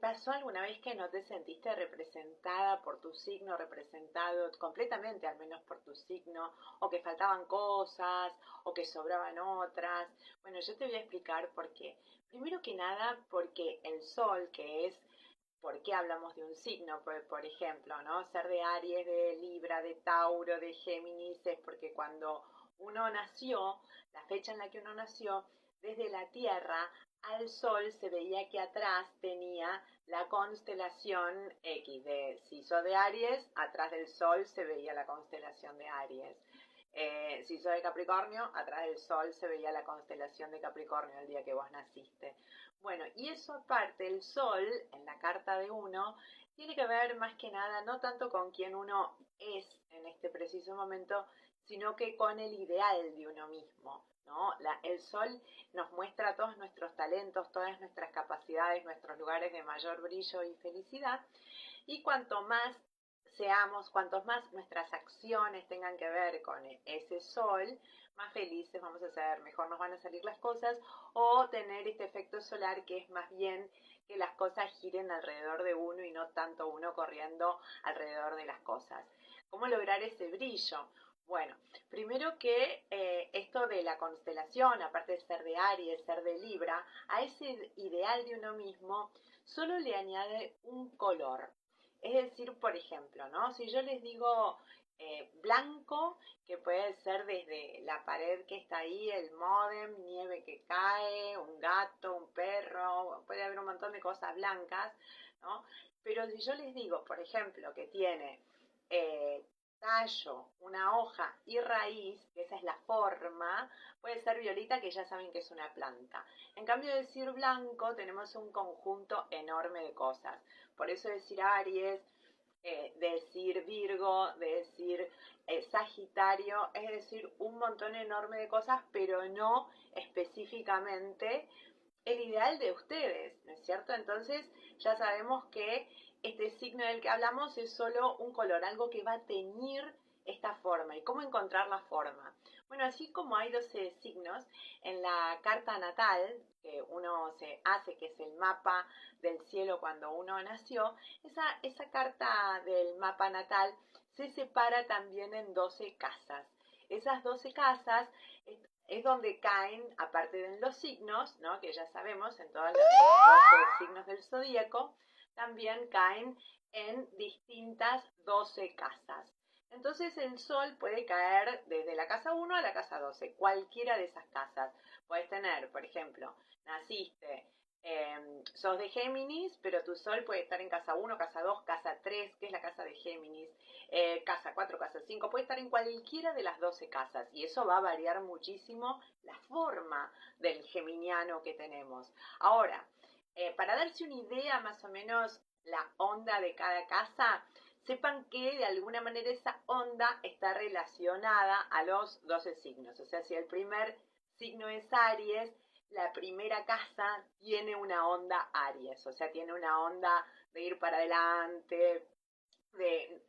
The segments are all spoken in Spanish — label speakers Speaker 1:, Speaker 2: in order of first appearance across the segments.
Speaker 1: pasó alguna vez que no te sentiste representada por tu signo, representado completamente, al menos por tu signo, o que faltaban cosas, o que sobraban otras? Bueno, yo te voy a explicar por qué. Primero que nada, porque el sol, que es por qué hablamos de un signo, por ejemplo, ¿no? Ser de Aries, de Libra, de Tauro, de Géminis, es porque cuando uno nació, la fecha en la que uno nació, desde la Tierra al Sol se veía que atrás tenía la constelación X. Si sos de Aries, atrás del Sol se veía la constelación de Aries. Si sos de Capricornio, atrás del Sol se veía la constelación de Capricornio el día que vos naciste. Bueno, y eso aparte, el Sol, en la carta de uno, tiene que ver más que nada no tanto con quién uno es en este preciso momento, sino que con el ideal de uno mismo, ¿no? El Sol nos muestra todos nuestros talentos, todas nuestras capacidades, nuestros lugares de mayor brillo y felicidad, y cuanto más seamos, cuantos más nuestras acciones tengan que ver con ese sol, más felices vamos a ser, mejor nos van a salir las cosas, o tener este efecto solar que es más bien que las cosas giren alrededor de uno y no tanto uno corriendo alrededor de las cosas. ¿Cómo lograr ese brillo? Bueno, primero que esto de la constelación, aparte de ser de Aries, ser de Libra, a ese ideal de uno mismo solo le añade un color. Es decir, por ejemplo, ¿no? Si yo les digo blanco, que puede ser desde la pared que está ahí, el módem, nieve que cae, un gato, un perro, puede haber un montón de cosas blancas, ¿no? Pero si yo les digo, por ejemplo, que tiene tallo, una hoja y raíz, que esa es la forma, puede ser violeta, que ya saben que es una planta. En cambio, decir blanco, tenemos un conjunto enorme de cosas. Por eso decir Aries, decir Virgo, decir Sagitario, es decir, un montón enorme de cosas, pero no específicamente el ideal de ustedes, ¿no es cierto? Entonces ya sabemos que este signo del que hablamos es solo un color, algo que va a teñir esta forma. ¿Y cómo encontrar la forma? Bueno, así como hay 12 signos, en la carta natal que uno se hace, que es el mapa del cielo cuando uno nació, esa carta del mapa natal se separa también en 12 casas. Esas 12 casas es donde caen, aparte de los signos, ¿no? Que ya sabemos, en todos los 12 signos del zodíaco, también caen en distintas 12 casas. Entonces el sol puede caer desde la casa 1 a la casa 12, cualquiera de esas casas. Puedes tener, por ejemplo, naciste, sos de Géminis, pero tu sol puede estar en casa 1, casa 2, casa 3, que es la casa de Géminis, casa 4, casa 5, puede estar en cualquiera de las 12 casas, y eso va a variar muchísimo la forma del geminiano que tenemos. Ahora, para darse una idea más o menos la onda de cada casa, sepan que de alguna manera esa onda está relacionada a los 12 signos. O sea, si el primer signo es Aries, la primera casa tiene una onda Aries, o sea, tiene una onda de ir para adelante,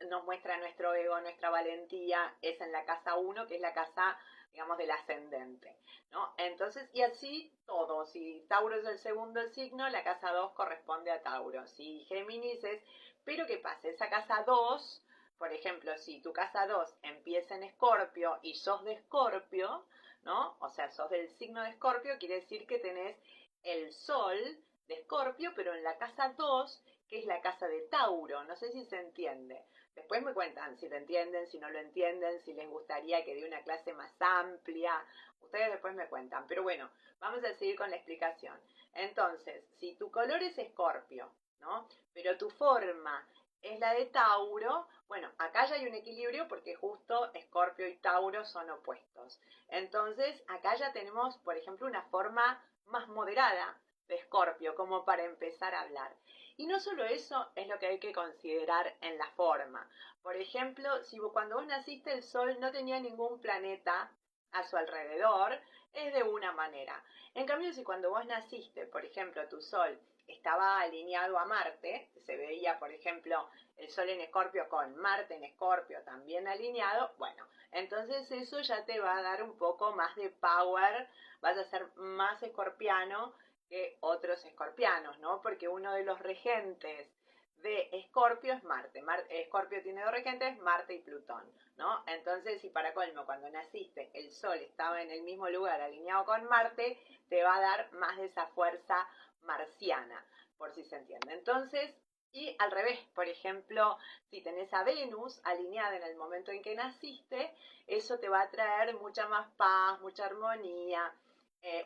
Speaker 1: nos muestra nuestro ego, nuestra valentía, es en la casa 1, que es la casa, digamos, del ascendente, ¿no? Entonces, y así todo. Si Tauro es el segundo signo, la casa 2 corresponde a Tauro. Si Géminis es, pero ¿qué pasa? Esa casa 2, por ejemplo, si tu casa 2 empieza en Escorpio y sos de Escorpio, ¿no? O sea, sos del signo de Escorpio, quiere decir que tenés el sol de Escorpio, pero en la casa 2, que es la casa de Tauro. No sé si se entiende. Después me cuentan si lo entienden, si no lo entienden, si les gustaría que dé una clase más amplia. Ustedes después me cuentan. Pero bueno, vamos a seguir con la explicación. Entonces, si tu color es Escorpio, ¿no? Pero tu forma es la de Tauro, bueno, acá ya hay un equilibrio porque justo Escorpio y Tauro son opuestos. Entonces, acá ya tenemos, por ejemplo, una forma más moderada de Escorpio, como para empezar a hablar. Y no solo eso es lo que hay que considerar en la forma. Por ejemplo, si cuando vos naciste el Sol no tenía ningún planeta a su alrededor, es de una manera. En cambio, si cuando vos naciste, por ejemplo, tu Sol estaba alineado a Marte, se veía, por ejemplo, el Sol en Escorpio con Marte en Escorpio también alineado, bueno, entonces eso ya te va a dar un poco más de power, vas a ser más escorpiano que otros escorpianos, ¿no? Porque uno de los regentes de Escorpio es Marte. Escorpio tiene 2 regentes, Marte y Plutón, ¿no? Entonces, si para colmo, cuando naciste, el Sol estaba en el mismo lugar alineado con Marte, te va a dar más de esa fuerza marciana, por si se entiende. Entonces, y al revés, por ejemplo, si tenés a Venus alineada en el momento en que naciste, eso te va a traer mucha más paz, mucha armonía,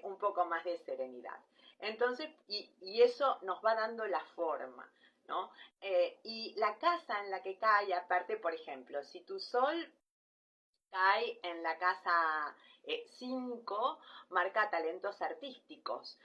Speaker 1: un poco más de serenidad. Entonces, y eso nos va dando la forma, ¿no? Y la casa en la que cae, aparte, por ejemplo, si tu sol cae en la casa 5, marca talentos artísticos.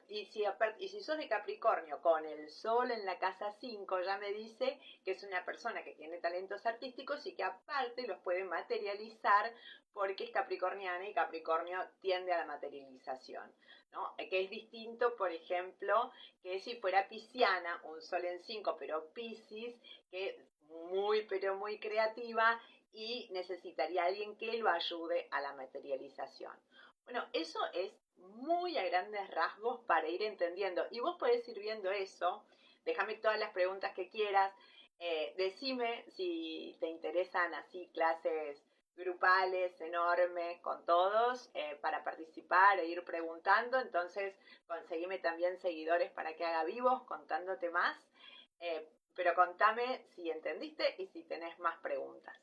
Speaker 1: Y si sos de Capricornio con el sol en la casa 5, ya me dice que es una persona que tiene talentos artísticos y que aparte los puede materializar porque es capricorniana y Capricornio tiende a la materialización, ¿no? Que es distinto, por ejemplo, que si fuera pisciana, un sol en 5, pero Piscis, que es muy, pero muy creativa y necesitaría alguien que lo ayude a la materialización. Bueno, eso es muy a grandes rasgos para ir entendiendo. Y vos podés ir viendo eso. Déjame todas las preguntas que quieras. Decime si te interesan así clases grupales, enormes, con todos, para participar e ir preguntando. Entonces, conseguime también seguidores para que haga vivos contándote más. Pero contame si entendiste y si tenés más preguntas.